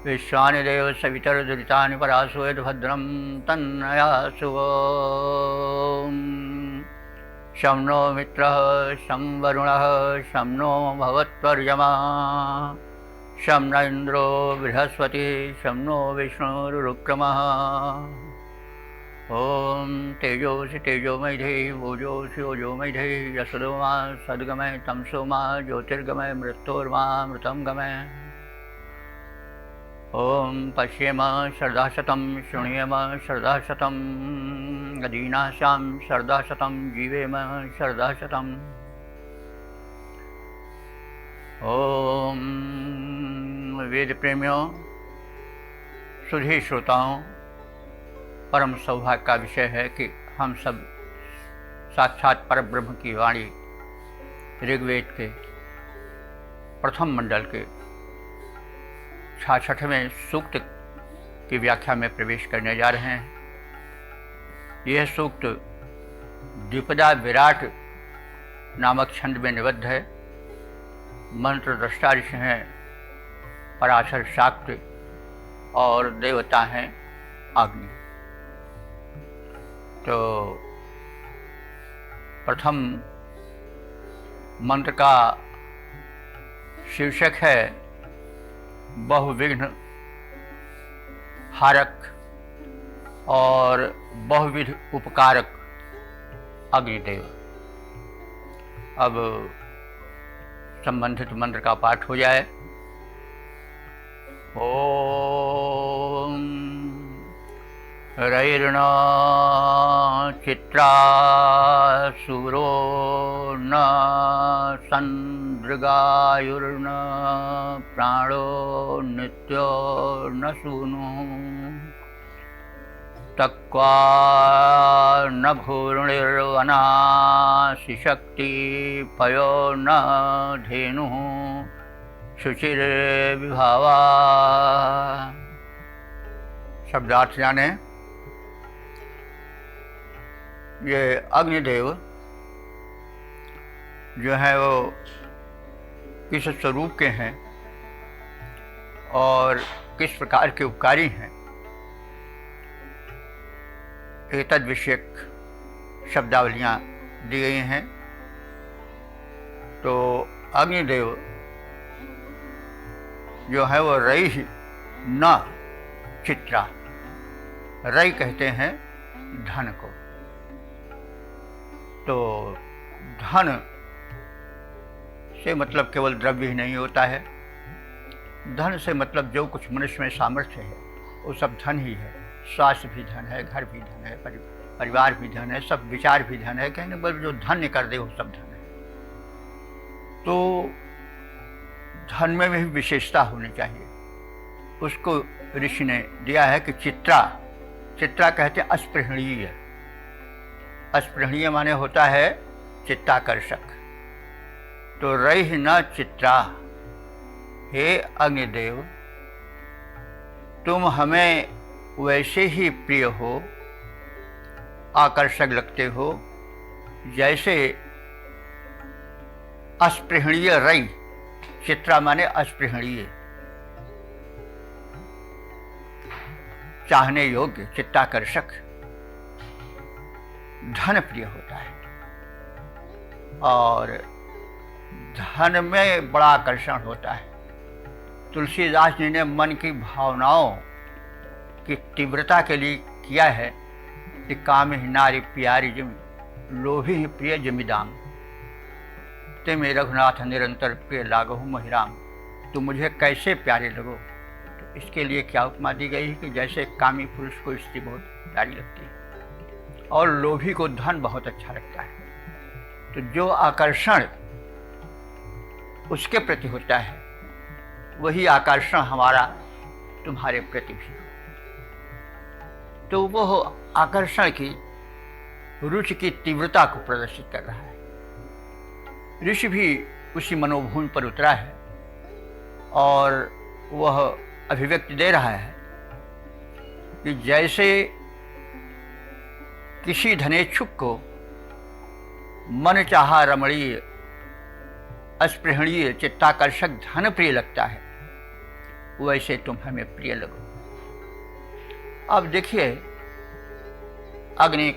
विश्वानि देव सवितर्दुरितानि परासु यद्भद्रं तन्नयासु। शं नो मित्रः शं वरुणः शं नो भवत्वर्यमा शं न इन्द्रो बृहस्पतिः शं नो विष्णुरुक्रमः। ॐ तेजोसि तेजोमयधे ओजोसि ओजोमयधे यशोमा सद्गमय तमसोमा ज्योतिर्गमय मृत्योर्मामृतं गमय। ॐ पश्येम शरदाशतं शृणुयेम शरदाशतं गदीनाशां शरदाशतं जीवेम शरदाशतम्। ॐ वेद प्रेमियों, सुधी श्रोताओं, परम सौभाग्य का विषय है कि हम सब साक्षात परब्रह्म की वाणी ऋग्वेद के प्रथम मंडल के 66वें सूक्त की व्याख्या में प्रवेश करने जा रहे हैं। यह सूक्त द्विपदा विराट नामक छंद में निबद्ध है। मंत्र दृष्टा ऋषि हैं पराशर शाक्त और देवता हैं अग्नि। तो प्रथम मंत्र का शीर्षक है बहुविघ्न हारक और बहुविध उपकारक अग्निदेव। अब संबंधित मंत्र का पाठ हो जाए। ओम रैर्ण चित्रा सूरो न संदृगायुर्न प्राणो नित्यो न सूनु तक्वा न भूर्णिर्वनासि शक्ति पयो न धेनु शुचिर्विभावा। शब्दार्थ जाने। ये अग्निदेव जो है वो किस स्वरूप के हैं और किस प्रकार के उपकारी हैं, एतद विषयक शब्दावलियाँ दी गई हैं। तो अग्निदेव जो है वो रई न चित्रा, रई कहते हैं धन को। तो धन से मतलब केवल द्रव्य ही नहीं होता है। धन से मतलब जो कुछ मनुष्य में सामर्थ्य है वो सब धन ही है। स्वास्थ्य भी धन है, घर भी धन है, परिवार भी धन है, सब विचार भी धन है। कहने पर जो धन्य कर दे वो सब धन है। तो धन में भी विशेषता होनी चाहिए। उसको ऋषि ने दिया है कि चित्रा, चित्रा कहते हैं अस्पृहणीय। अस्पृहणीय माने होता है चित्ताकर्षक। तो रई न चित्रा, हे अग्निदेव तुम हमें वैसे ही प्रिय हो, आकर्षक लगते हो जैसे अस्पृहणीय रई। चित्रा माने अस्पृहणीय, चाहने योग्य, चित्ताकर्षक। धन प्रिय होता है और धन में बड़ा आकर्षण होता है। तुलसीदास जी ने मन की भावनाओं की तीव्रता के लिए किया है कि काम ही नारी प्यारी जिम लोभी ही प्रिय जमिदाम ते में रघुनाथ निरंतर प्रिय लागहु महिराम। तो मुझे कैसे प्यारे लगो। तो इसके लिए क्या उपमा दी गई है कि जैसे कामी पुरुष को स्त्री बहुत प्यारी लगती है और लोभी को धन बहुत अच्छा लगता है। तो जो आकर्षण उसके प्रति होता है वही आकर्षण हमारा तुम्हारे प्रति भी। तो वो आकर्षण की रुचि की तीव्रता को प्रदर्शित कर रहा है। ऋषि भी उसी मनोभूमि पर उतरा है और वह अभिव्यक्ति दे रहा है कि जैसे किसी धनेच्छुक को मन चाहा रमणीय अस्पृहणीय चित्ताकर्षक धन प्रिय लगता है, वैसे तुम हमें प्रिय लगो। अब देखिए, अग्नि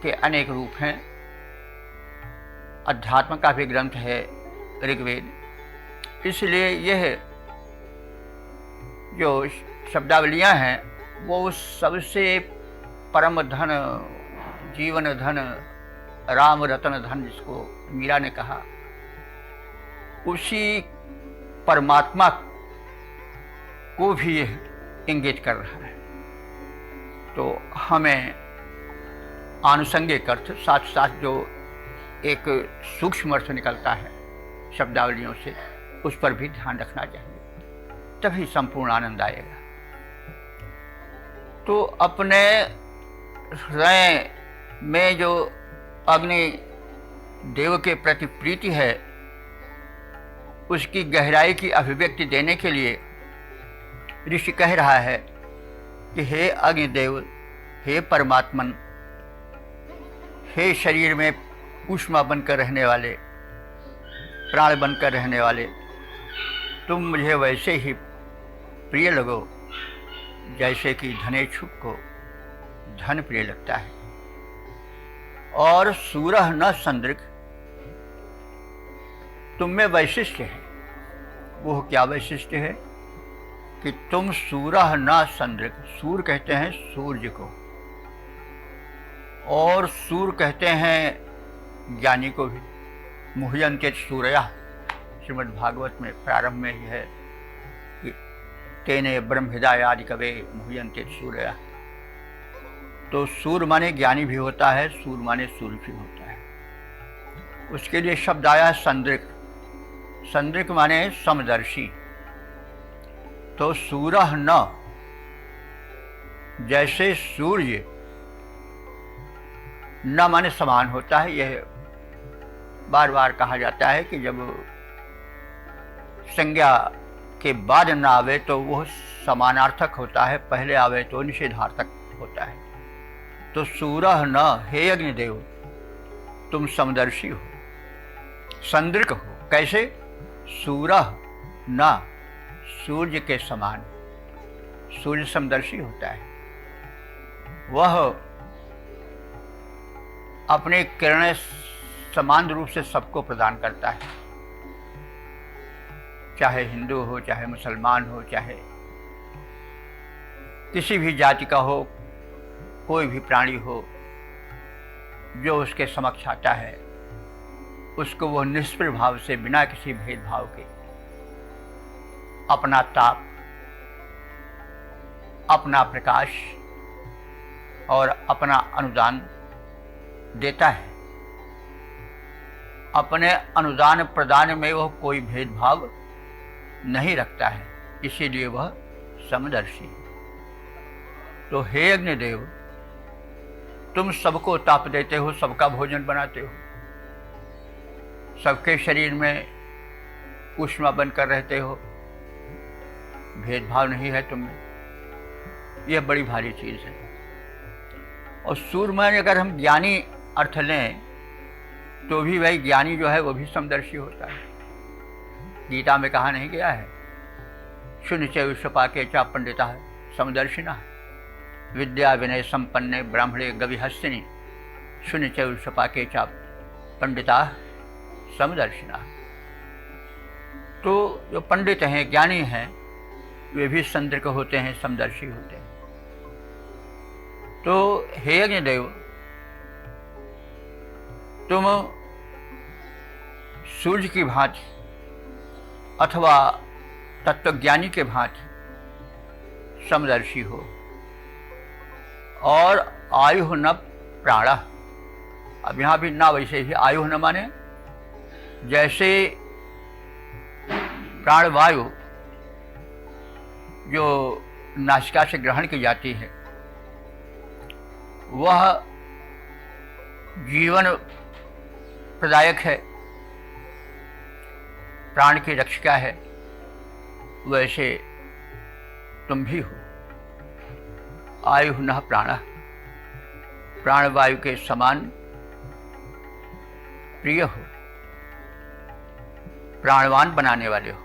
के अनेक रूप हैं। अध्यात्म का भी ग्रंथ है ऋग्वेद, इसलिए यह जो शब्दावलियां हैं वो सबसे परम धन, जीवन धन, राम रतन धन, जिसको मीरा ने कहा, उसी परमात्मा को भी इंगित कर रहा है। तो हमें आनुषंगिक अर्थ, साथ साथ जो एक सूक्ष्म अर्थ निकलता है शब्दावलियों से, उस पर भी ध्यान रखना चाहिए, तभी संपूर्ण आनंद आएगा। तो अपने हृदय में जो अग्नि देव के प्रति प्रीति है, उसकी गहराई की अभिव्यक्ति देने के लिए ऋषि कह रहा है कि हे अग्निदेव, हे परमात्मन, हे शरीर में ऊष्मा बनकर रहने वाले, प्राण बनकर रहने वाले, तुम मुझे वैसे ही प्रिय लगो जैसे कि धनेच्छुक को धन प्रिय लगता है। और सूरह न संदृक, तुम में वैशिष्ट्य है। वो क्या वैशिष्ट्य है कि तुम सूरह न संदृक, सूर कहते हैं सूर्य को, और सूर कहते हैं ज्ञानी को भी। मुह्यन्ते सूरया, श्रीमद् भागवत में प्रारंभ में ही है कि तेने ब्रह्महृदय आदि कवे मुह्यन्ते सूरया। तो सूर माने ज्ञानी भी होता है, सूर माने सूर्य भी होता है। उसके लिए शब्द आया संदृक। संदृक माने समदर्शी। तो सूरह न, जैसे सूर्य न माने समान होता है। यह बार बार कहा जाता है कि जब संज्ञा के बाद न आवे तो वह समानार्थक होता है, पहले आवे तो निषेधार्थक होता है। तो सूरह न, हे अग्निदेव, तुम समदर्शी हो, संदृक हो। कैसे? सूरह न, सूर्य के समान। सूर्य समदर्शी होता है, वह अपने किरणें समान रूप से सबको प्रदान करता है, चाहे हिंदू हो, चाहे मुसलमान हो, चाहे किसी भी जाति का हो, कोई भी प्राणी हो, जो उसके समक्ष आता है उसको वह निष्प्रभाव से, बिना किसी भेदभाव के, अपना ताप, अपना प्रकाश और अपना अनुदान देता है। अपने अनुदान प्रदान में वह कोई भेदभाव नहीं रखता है, इसीलिए वह समदर्शी है। तो हे अग्निदेव, तुम सबको ताप देते हो, सबका भोजन बनाते हो, सबके शरीर में ऊष्मा बनकर रहते हो, भेदभाव नहीं है तुम में। यह बड़ी भारी चीज है। और सूर्य में अगर हम ज्ञानी अर्थ लें तो भी भाई ज्ञानी जो है वो भी समदर्शी होता है। गीता में कहा नहीं गया है, शून्य च विश्वपाके च पंडिता समदर्शिना विद्या विनय संपन्ने ब्राह्मणे गविहस्तिनी शून्य च विश्वपाके च पंडिता समदर्शिना। तो जो पंडित हैं, ज्ञानी हैं, वे भी संदृक होते हैं, समदर्शी होते हैं। तो हे अग्निदेव, तुम सूर्य की भांति अथवा तत्वज्ञानी के भांति समदर्शी हो। और आयु न प्राण, अब यहाँ भी ना वैसे ही आयु न माने जैसे प्राणवायु जो नासिका से ग्रहण की जाती है, वह जीवन प्रदायक है, प्राण की रक्षिका है, वैसे तुम भी हो। आयु न प्राण, प्राणवायु के समान प्रिय हो, प्राणवान बनाने वाले हो।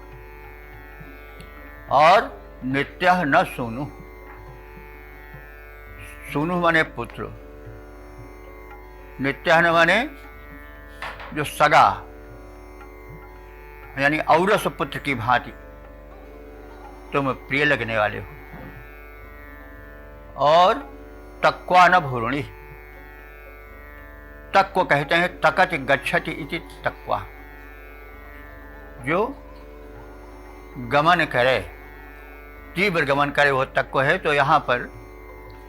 और नित्यः न सूनु। सूनु माने पुत्र, नित्यः न माने जो सगा, यानी औरस पुत्र की भांति तुम प्रिय लगने वाले हो। और तक्वा न भूरुणी, तक को कहते हैं तकति गच्छति इति तक्वा, जो गमन करे, तीव्र गमन करे वो तक को है। तो यहाँ पर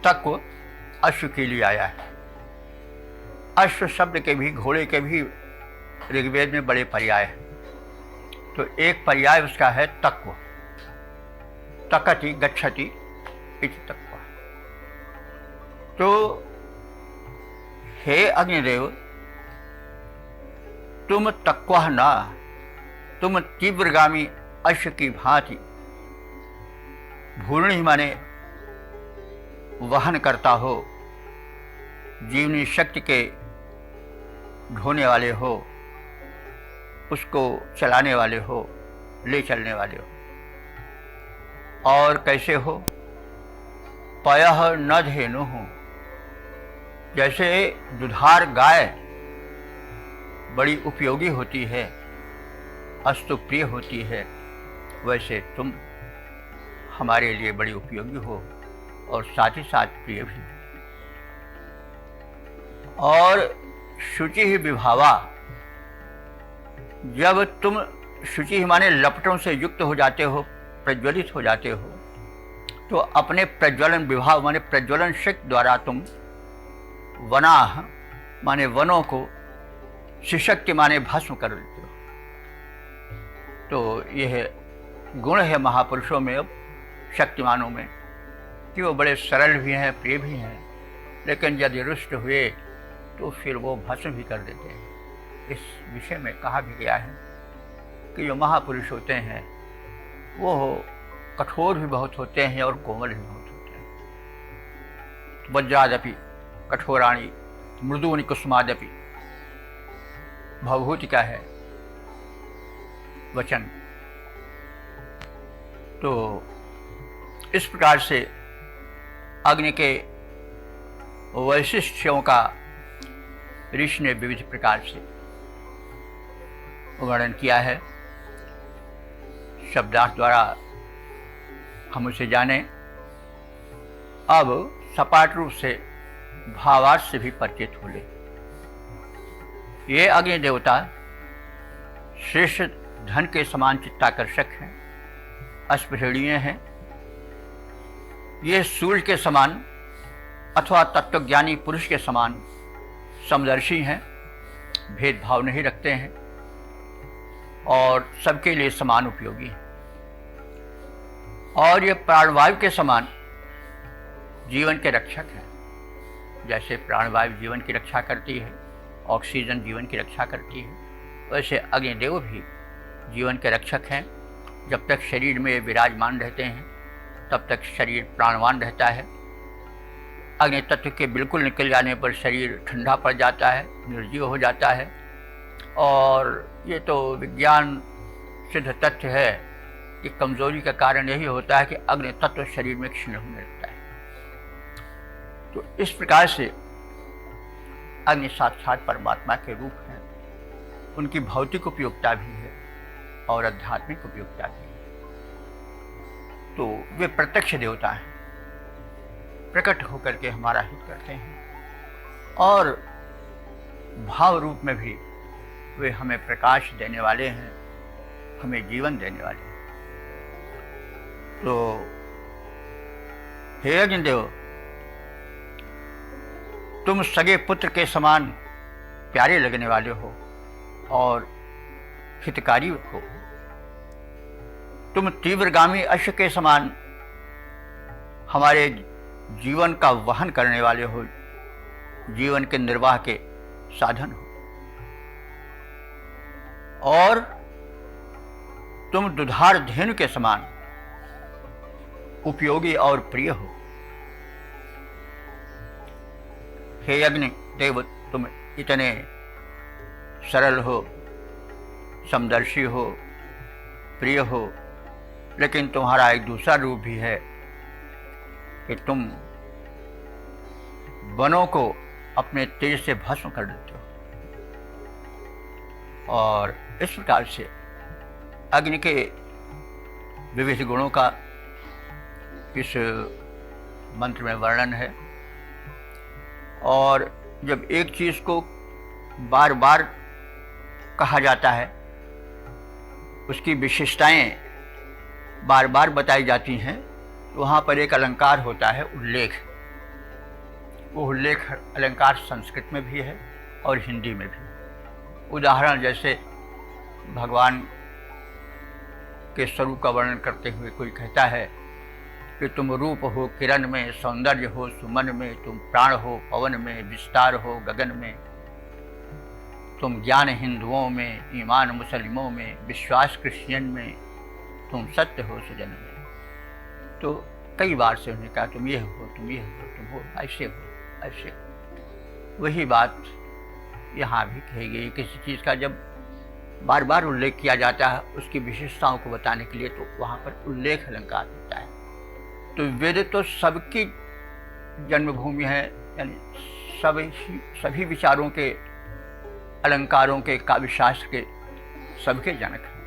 तक को अश्व के लिए आया है। अश्व शब्द के भी, घोड़े के भी ऋग्वेद में बड़े पर्याय हैं। तो एक पर्याय उसका है तक्व, तकति गच्छति इति तक्वा। तो हे अग्निदेव, तुम तक्वा ना, तुम तीव्रगामी अश्व की भांति, भूर्णी माने वहन करता हो, जीवनी शक्ति के ढोने वाले हो, उसको चलाने वाले हो, ले चलने वाले हो। और कैसे हो? पयः न धेनु हो, जैसे दुधार गाय बड़ी उपयोगी होती है, अस्तु प्रिय होती है, वैसे तुम हमारे लिए बड़ी उपयोगी हो और साथ ही साथ प्रिय भी। और शुचि ही विभावा, जब तुम शुचि माने लपटों से युक्त हो जाते हो, प्रज्वलित हो जाते हो, तो अपने प्रज्वलन विभाव माने प्रज्वलन शक्ति द्वारा तुम वनाह माने वनों को, शिशक्ति माने भस्म कर देते हो। तो यह गुण है महापुरुषों में, अब शक्तिमानों में, कि वो बड़े सरल भी हैं, प्रिय भी हैं, लेकिन यदि रुष्ट हुए तो फिर वो भस्म भी कर देते हैं। इस विषय में कहा भी गया है कि जो महापुरुष होते हैं वो कठोर भी बहुत होते हैं और कोमल भी बहुत होते हैं। वज्रादपि कठोराणि मृदूनि कुसुमादपि, भवभूति का है वचन। तो इस प्रकार से अग्नि के वैशिष्ट्यों का ऋषि ने विविध प्रकार से वर्णन किया है। शब्दार्थ द्वारा हम उसे जाने। अब सपाट रूप से भावार्थ से भी परिचित हो ले। ये अग्नि देवता श्रेष्ठ धन के समान चित्ताकर्षक हैं, अस्पृहणीय हैं। ये सूर्य के समान अथवा तत्वज्ञानी पुरुष के समान समदर्शी हैं, भेदभाव नहीं रखते हैं और सबके लिए समान उपयोगी हैं। और ये प्राणवायु के समान जीवन के रक्षक हैं। जैसे प्राणवायु जीवन की रक्षा करती है, ऑक्सीजन जीवन की रक्षा करती है, वैसे अग्निदेव भी जीवन के रक्षक हैं। जब तक शरीर में विराजमान रहते हैं तब तक शरीर प्राणवान रहता है। अग्नि तत्व के बिल्कुल निकल जाने पर शरीर ठंडा पड़ जाता है, निर्जीव हो जाता है। और ये तो विज्ञान सिद्ध तथ्य है कि कमजोरी का कारण यही होता है कि अग्नि तत्व शरीर में क्षीण होने लगता है। तो इस प्रकार से अग्नि साक्षात परमात्मा के रूप हैं। उनकी भौतिक उपयोगिता भी है और आध्यात्मिक उपयोगिता भी है। तो वे प्रत्यक्ष देवता हैं, प्रकट होकर के हमारा हित करते हैं और भाव रूप में भी वे हमें प्रकाश देने वाले हैं, हमें जीवन देने वाले हैं। तो हे अग्निदेव, तुम सगे पुत्र के समान प्यारे लगने वाले हो और हितकारी हो। तुम तीव्रगामी अश्व के समान हमारे जीवन का वहन करने वाले हो, जीवन के निर्वाह के साधन हो। और तुम दुधार धेनु के समान उपयोगी और प्रिय हो। हे अग्नि देव, तुम इतने सरल हो, समदर्शी हो, प्रिय हो, लेकिन तुम्हारा एक दूसरा रूप भी है कि तुम वनों को अपने तेज से भस्म कर देते हो। और इस प्रकार से अग्नि के विविध गुणों का इस मंत्र में वर्णन है। और जब एक चीज को बार बार कहा जाता है, उसकी विशेषताएं बार बार बताई जाती हैं, तो वहाँ पर एक अलंकार होता है, उल्लेख। वो उल्लेख अलंकार संस्कृत में भी है और हिंदी में भी। उदाहरण जैसे भगवान के स्वरूप का वर्णन करते हुए कोई कहता है कि तुम रूप हो किरण में, सौंदर्य हो सुमन में, तुम प्राण हो पवन में, विस्तार हो गगन में, तुम ज्ञान हिंदुओं में, ईमान मुसलिमों में, विश्वास क्रिश्चियन में, तुम सत्य हो सुजन में। तो कई बार से उन्होंने कहा तुम ये हो, तुम ये हो, तुम हो, ऐसे हो, ऐसे हो। वही बात यहाँ भी कही गई। किसी चीज़ का जब बार बार उल्लेख किया जाता है उसकी विशेषताओं को बताने के लिए, तो वहाँ पर उल्लेख अलंकार होता है। तो वेद तो सबकी जन्मभूमि है, यानी सभी विचारों के, अलंकारों के, काव्यशास्त्र के सबके जनक हैं।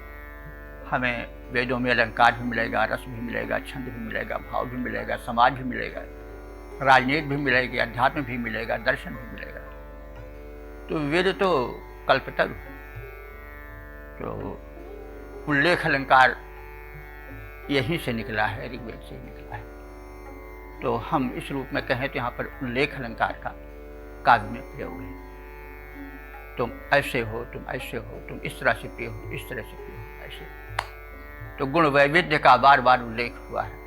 हमें वेदों में अलंकार भी मिलेगा, रस भी मिलेगा, छंद भी मिलेगा, भाव भी मिलेगा, समाज भी मिलेगा, राजनीति भी मिलेगी, अध्यात्म भी मिलेगा, दर्शन भी मिलेगा। तो वेद तो कल्पतरु है। तो उल्लेख अलंकार यहीं से निकला है, ऋग्वेद से ही निकला है। तो हम इस रूप में कहें तो यहाँ पर उल्लेख अलंकार का काव्य में प्रयोग है। तुम ऐसे हो, तुम ऐसे हो, तुम इस तरह से प्रिय हो, इस तरह से प्रिय हो, ऐसे। तो गुण वैविध्य का बार बार उल्लेख हुआ है।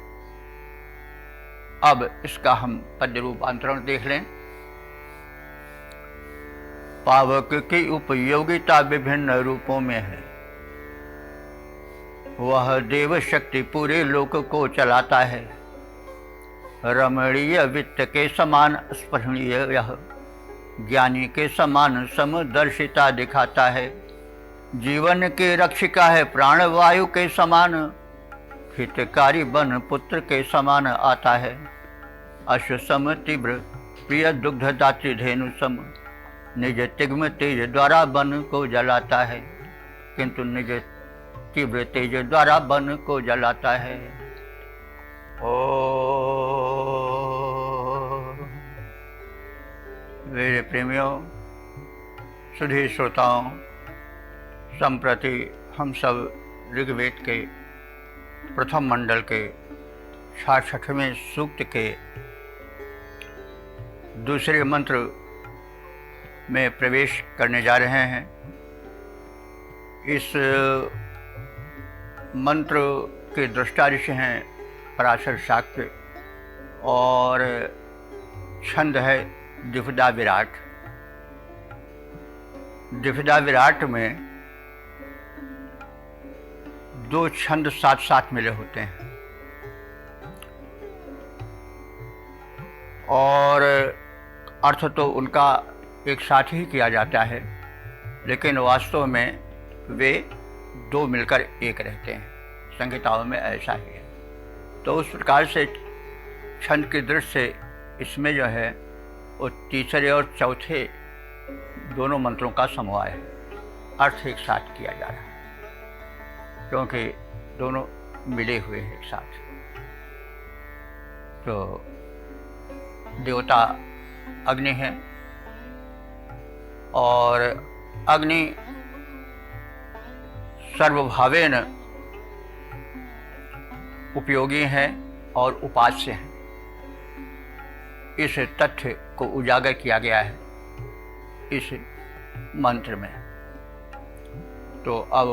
अब इसका हम पद्य रूपांतरण देख लें। पावक की उपयोगिता विभिन्न रूपों में है। वह देव शक्ति पूरे लोक को चलाता है। रमणीय वित्त के समान स्पृहणीय यह, ज्ञानी के समान समदर्शिता दिखाता है। जीवन के रक्षिका है प्राणवायु के समान, हितकारी बन पुत्र के समान आता है। अश्व सम तीव्र प्रिय दुग्धदात्री धेनु सम, निज तिग्म तेज द्वारा बन को जलाता है। किंतु निज तीव्र तेज द्वारा बन को जलाता है। ओ मेरे प्रेमियों, सुधी श्रोताओं, संप्रति हम सब ऋग्वेद के प्रथम मंडल के 66वें सूक्त के दूसरे मंत्र में प्रवेश करने जा रहे हैं। इस मंत्र के दृष्टा ऋषि हैं पराशर शाक्य और छंद है द्विपदा विराट। द्विपदा विराट में दो छंद साथ साथ मिले होते हैं और अर्थ तो उनका एक साथ ही किया जाता है, लेकिन वास्तव में वे दो मिलकर एक रहते हैं। संहिताओं में ऐसा ही है। तो उस प्रकार से छंद की दृष्टि से इसमें जो है वो तीसरे और चौथे दोनों मंत्रों का समवाय है, अर्थ एक साथ किया जा रहा है क्योंकि दोनों मिले हुए हैं एक साथ। तो देवता अग्नि है और अग्नि सर्वभावेन उपयोगी है और उपास्य है। इस तथ्य को उजागर किया गया है इस मंत्र में। तो अब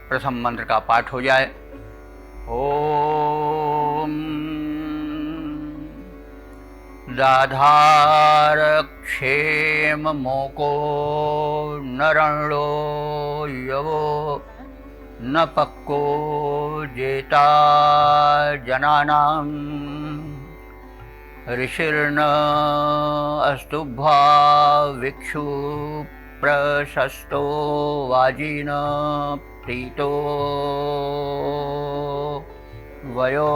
प्रथम मंत्र का पाठ हो जाए। ओम दाधार क्षेम मोको नरणो यवो न पक्को जेता जनानां ऋषिर्न अस्तुभा विक्षु प्रशस्तो वाजिन प्रीतो वयो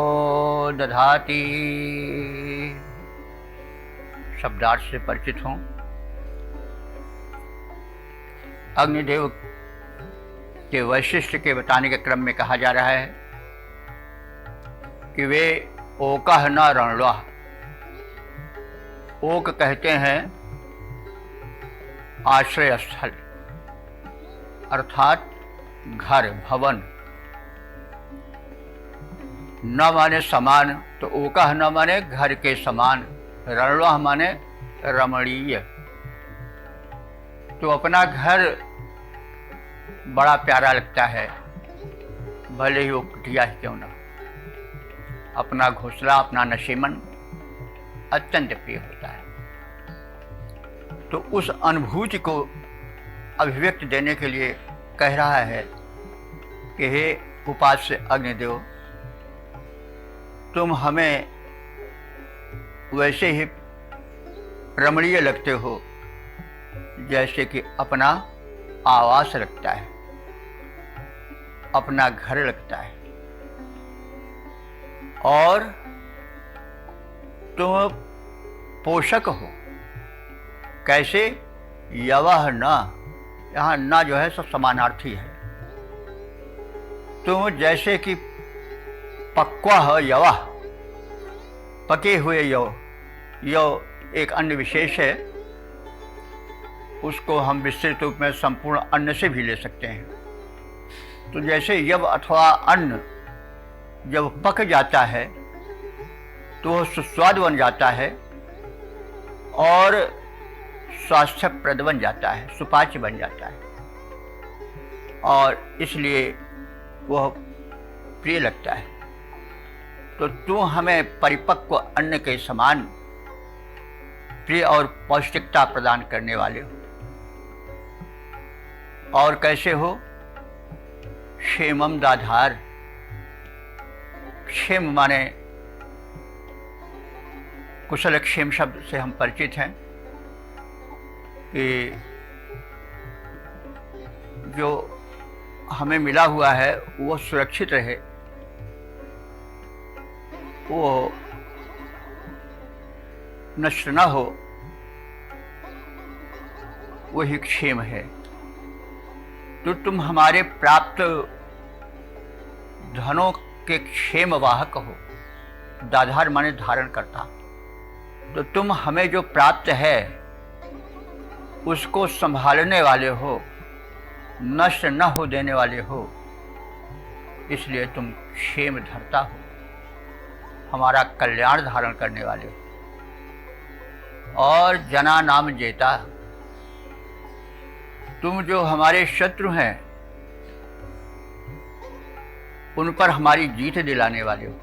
दधाति। शब्दार्थ से परिचित हों। अग्निदेव के वैशिष्ट्य के बताने के क्रम में कहा जा रहा है कि वे ओकह न रणल्वाह। ओक कहते हैं आश्रय स्थल, अर्थात घर, भवन। न माने समान, तो ओकह न माने घर के समान, रणल्वाह माने रमणीय। तो अपना घर बड़ा प्यारा लगता है, भले ही वो कुटिया ही क्यों ना। अपना घोंसला, अपना नशीमन अत्यंत प्रिय होता है। तो उस अनुभूति को अभिव्यक्ति देने के लिए कह रहा है कि हे उपास्य अग्निदेव, तुम हमें वैसे ही रमणीय लगते हो जैसे कि अपना आवास लगता है, अपना घर लगता है। और तुम पोषक हो। कैसे? यवह न, यहाँ न जो है सब समानार्थी है। तुम जैसे कि पक्वा हो यवह, पके हुए यव, यव एक अन्न विशेष है, उसको हम विस्तृत रूप में संपूर्ण अन्न से भी ले सकते हैं। तो जैसे यव अथवा अन्न जब पक जाता है तो वह सुस्वाद बन जाता है और स्वास्थ्यप्रद बन जाता है, सुपाच्य बन जाता है, और इसलिए वह प्रिय लगता है। तो तू हमें परिपक्व अन्न के समान प्रिय और पौष्टिकता प्रदान करने वाले हो। और कैसे हो? क्षेमम दाधार। क्षेम माने कुशल क्षेम शब्द से हम परिचित हैं कि जो हमें मिला हुआ है वो सुरक्षित रहे, वो नष्ट न हो, वही क्षेम है। तो तुम हमारे प्राप्त धनों के क्षेम वाहक हो। दाधार माने धारण करता। तो तुम हमें जो प्राप्त है उसको संभालने वाले हो, नष्ट न हो देने वाले हो, इसलिए तुम क्षेम धरता हो, हमारा कल्याण धारण करने वाले हो। और जना नाम जेता, तुम जो हमारे शत्रु हैं उन पर हमारी जीत दिलाने वाले हो।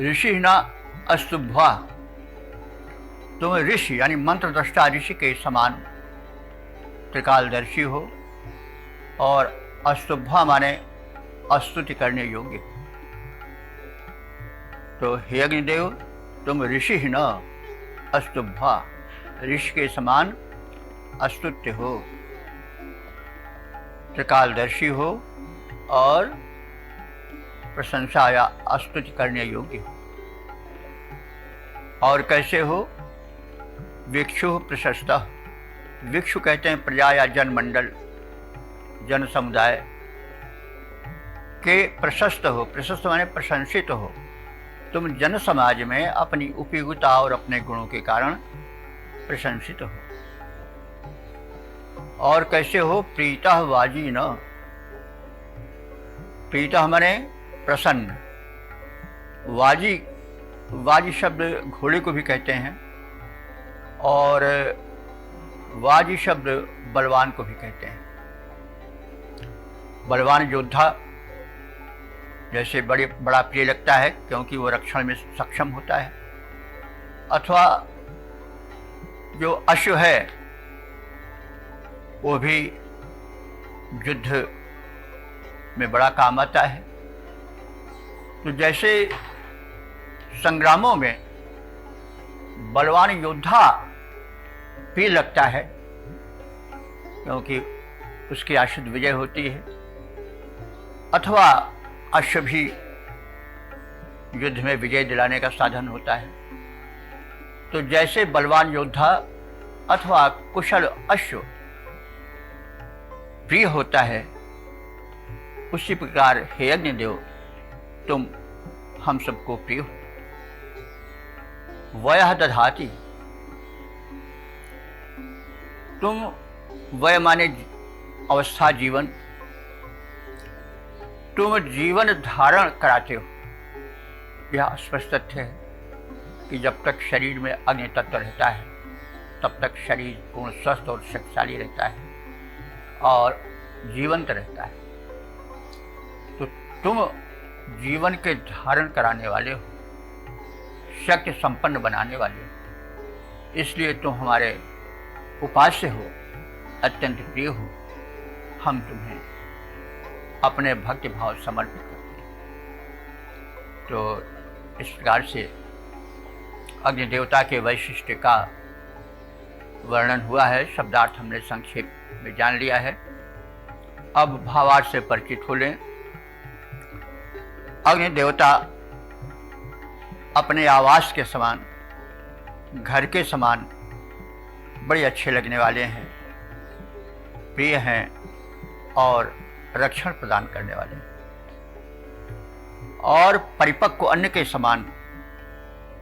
ऋषि न अस्तुभ्वा, तुम ऋषि यानी मंत्र दृष्टा ऋषि के समान त्रिकालदर्शी हो, और अस्तुभ्वा माने स्तुति करने योग्य। तो हे अग्निदेव, तुम ऋषि न अस्तुभ्वा, ऋषि के समान अस्तुत्य हो, त्रिकालदर्शी हो और प्रशंसा या स्तुति करने योग्य हो। और कैसे हो? विक्षु प्रशस्त। विक्षु कहते हैं प्रजा या जनमंडल, जन समुदाय के प्रशस्त हो। प्रशस्त माने प्रशंसित हो। तुम जन समाज में अपनी उपयोगिता और अपने गुणों के कारण प्रशंसित हो। और कैसे हो? प्रीतः वाजी न। प्रीतः माने प्रसन्न। वाजी, वाजी शब्द घोड़े को भी कहते हैं, और वाजी शब्द बलवान को भी कहते हैं। बलवान योद्धा जैसे बड़ा प्रिय लगता है क्योंकि वो रक्षण में सक्षम होता है। अथवा जो अश्व है वो भी युद्ध में बड़ा काम आता है। तो जैसे संग्रामों में बलवान योद्धा प्रिय लगता है, क्योंकि उसकी अशुद्ध विजय होती है, अथवा अश्व भी युद्ध में विजय दिलाने का साधन होता है। तो जैसे बलवान योद्धा अथवा कुशल अश्व प्रिय होता है, उसी प्रकार हे अग्निदेव तुम हम सबको प्रिय हो। वयः दधाति, तुम वय माने अवस्था जीवन, तुम जीवन धारण कराते हो। यह स्पष्ट तथ्य है कि जब तक शरीर में अग्नि तत्व रहता है तब तक शरीर पूर्ण स्वस्थ और शक्तिशाली रहता है और जीवंत रहता है। तो तुम जीवन के धारण कराने वाले हो, शक्ति संपन्न बनाने वाले हो, इसलिए तुम हमारे उपास्य हो, अत्यंत प्रिय हो। हम तुम्हें अपने भक्ति भाव समर्पित करते हैं। तो इस प्रकार से अग्नि देवता के वैशिष्ट्य का वर्णन हुआ है। शब्दार्थ हमने संक्षेप में जान लिया है। अब भावार्थ से परिचित हो लें। अग्नि देवता अपने आवास के समान, घर के समान बड़े अच्छे लगने वाले हैं, प्रिय हैं और रक्षण प्रदान करने वाले हैं, और परिपक्व अन्न के समान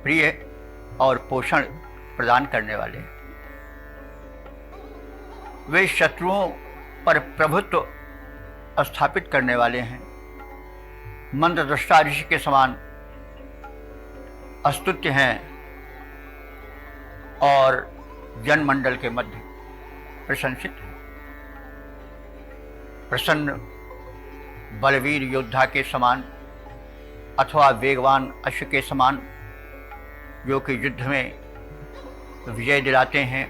प्रिय और पोषण प्रदान करने वाले हैं। वे शत्रुओं पर प्रभुत्व स्थापित करने वाले हैं। मंत्रद्रष्टा ऋषि के समान अस्तुत्य हैं और जनमंडल के मध्य प्रशंसित हैं। प्रसन्न बलवीर योद्धा के समान अथवा वेगवान अश्व के समान, जो कि युद्ध में विजय दिलाते हैं,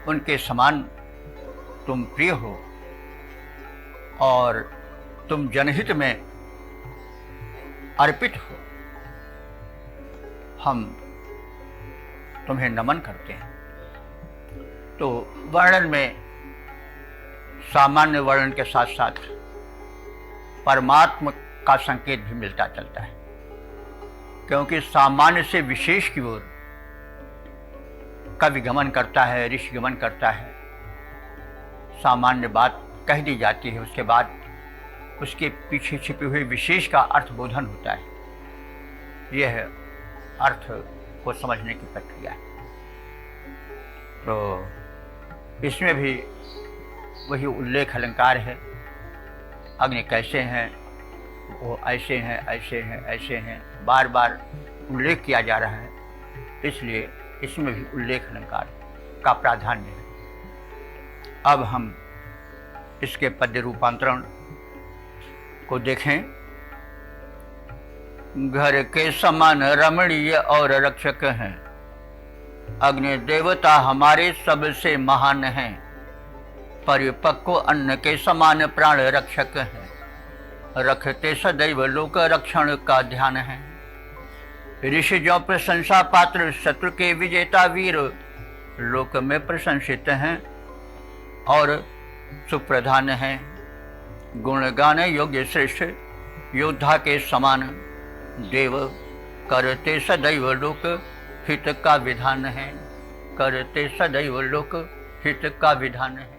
उनके समान तुम प्रिय हो और तुम जनहित में अर्पित हो। हम तुम्हें नमन करते हैं। तो वर्णन में सामान्य वर्णन के साथ साथ परमात्मा का संकेत भी मिलता चलता है, क्योंकि सामान्य से विशेष की ओर कवि गमन करता है, ऋषि गमन करता है। सामान्य बात कह दी जाती है, उसके बाद उसके पीछे छिपे हुए विशेष का अर्थ बोधन होता है। यह अर्थ को समझने की प्रक्रिया है। तो इसमें भी वही उल्लेख अलंकार है। अग्नि कैसे हैं, वो ऐसे हैं, ऐसे हैं, ऐसे हैं, बार बार उल्लेख किया जा रहा है, इसलिए इसमें भी उल्लेख अलंकार का प्राधान्य है। अब हम इसके पद्य रूपांतरण को देखें। घर के समान रमणीय और रक्षक हैं, अग्नि देवता हमारे सबसे महान हैं। परिपक्व अन्न के समान प्राण रक्षक हैं, रखते सदैव लोक रक्षण का ध्यान है। ऋषि जो प्रशंसा पात्र, शत्रु के विजेता वीर, लोक में प्रशंसित हैं और सुप्रधान हैं। गुणगान योग्य श्रेष्ठ योद्धा के समान, देव करते सदैव लोक हित का विधान है। करते सदैव लोक हित का विधान है।